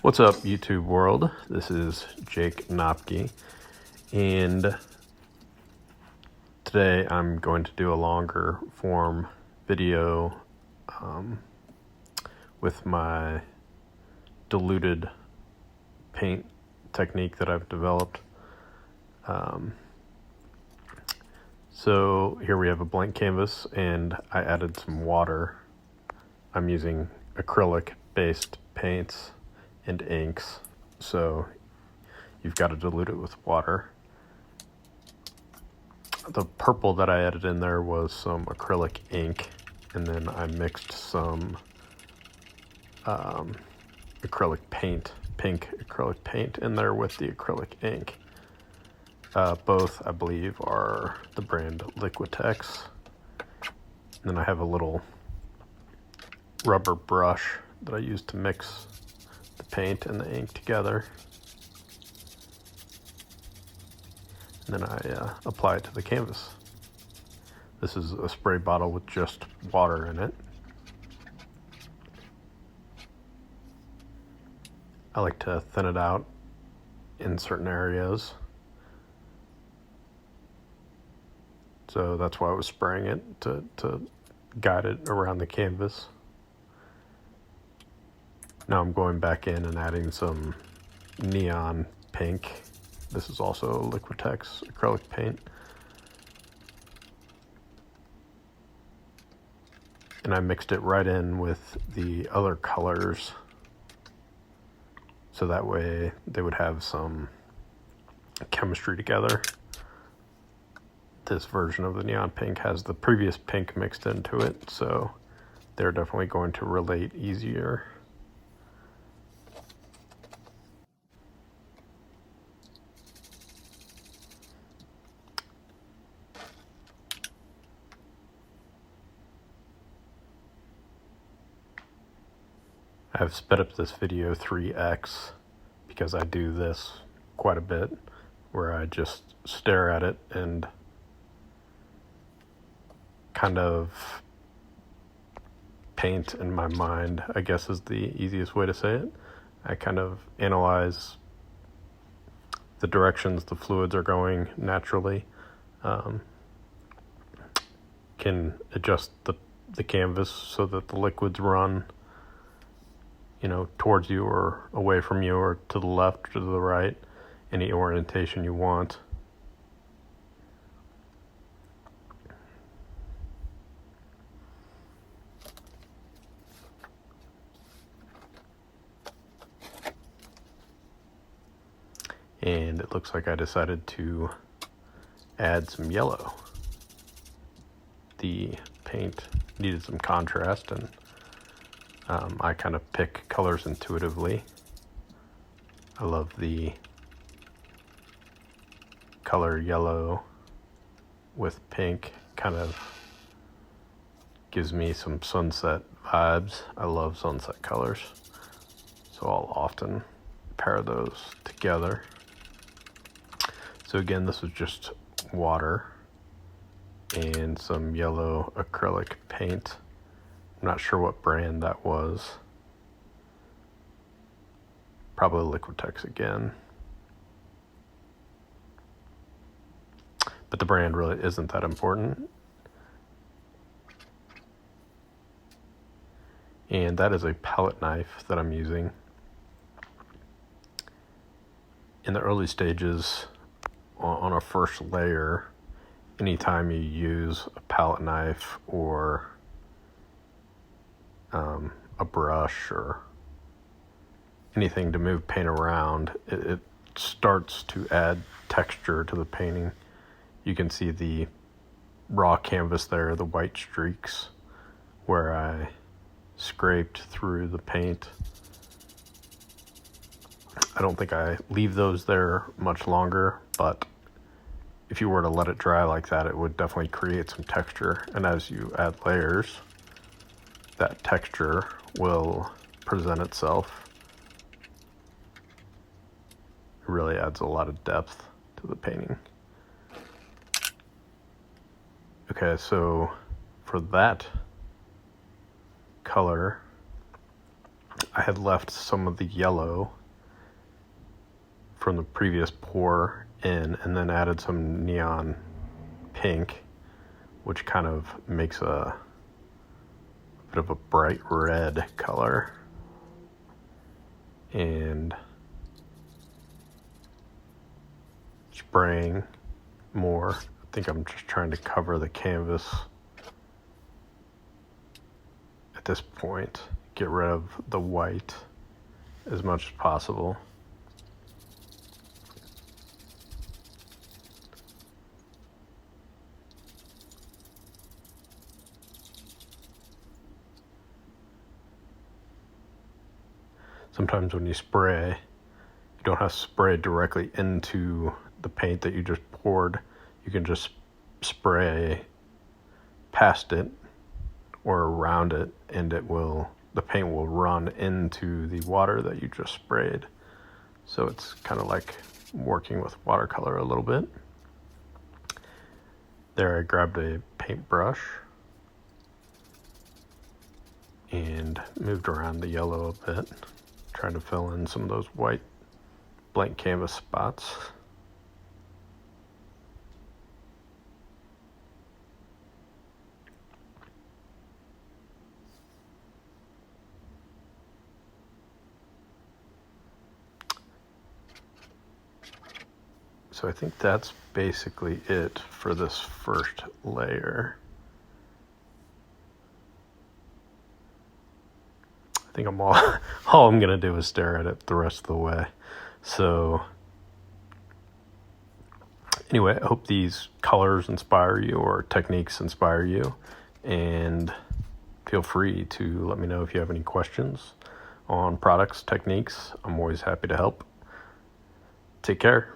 What's up, YouTube world? This is Jake Knopke, and today I'm going to do a longer form video with my diluted paint technique that I've developed. So here we have a blank canvas, and I added some water. I'm using acrylic-based paints and inks, so you've got to dilute it with water. The purple that I added in there was some acrylic ink, and then I mixed some acrylic paint, pink acrylic paint in there with the acrylic ink. Both, I believe, are the brand Liquitex. And then I have a little rubber brush that I use to mix the paint and the ink together. And then I apply it to the canvas. This is a spray bottle with just water in it. I like to thin it out in certain areas. So that's why I was spraying it, to guide it around the canvas. Now I'm going back in and adding some neon pink. This is also Liquitex acrylic paint. And I mixed it right in with the other colors, so that way they would have some chemistry together. This version of the neon pink has the previous pink mixed into it, so they're definitely going to relate easier. I've sped up this video 3x because I do this quite a bit, where I just stare at it and kind of paint in my mind, I guess is the easiest way to say it. I kind of analyze the directions the fluids are going naturally, can adjust the canvas so that the liquids run, towards you or away from you, or to the left or to the right, any orientation you want. And it looks like I decided to add some yellow. The paint needed some contrast, and I kind of pick colors intuitively. I love the color yellow with pink, kind of gives me some sunset vibes. I love sunset colors, so I'll often pair those together. So again, this was just water and some yellow acrylic paint. I'm not sure what brand that was. Probably Liquitex again. But the brand really isn't that important. And that is a palette knife that I'm using. In the early stages, on a first layer, anytime you use a palette knife or a brush or anything to move paint around, it starts to add texture to the painting. You can see the raw canvas there, the white streaks where I scraped through the paint. I don't think I leave those there much longer, but if you were to let it dry like that, it would definitely create some texture. And as you add layers, that texture will present itself. It really adds a lot of depth to the painting. Okay, so for that color, I had left some of the yellow from the previous pour in and then added some neon pink, which kind of makes a bit of a bright red color. And spraying more. I think I'm just trying to cover the canvas at this point, get rid of the white as much as possible. Sometimes when you spray, you don't have to spray directly into the paint that you just poured. You can just spray past it or around it, and the paint will run into the water that you just sprayed. So it's kind of like working with watercolor a little bit. There I grabbed a paintbrush and moved around the yellow a bit, trying to fill in some of those white blank canvas spots. So I think that's basically it for this first layer. I think all I'm gonna do is stare at it the rest of the way. So anyway, I hope these colors inspire you or techniques inspire you, and feel free to let me know if you have any questions on products, techniques. I'm always happy to help. Take care.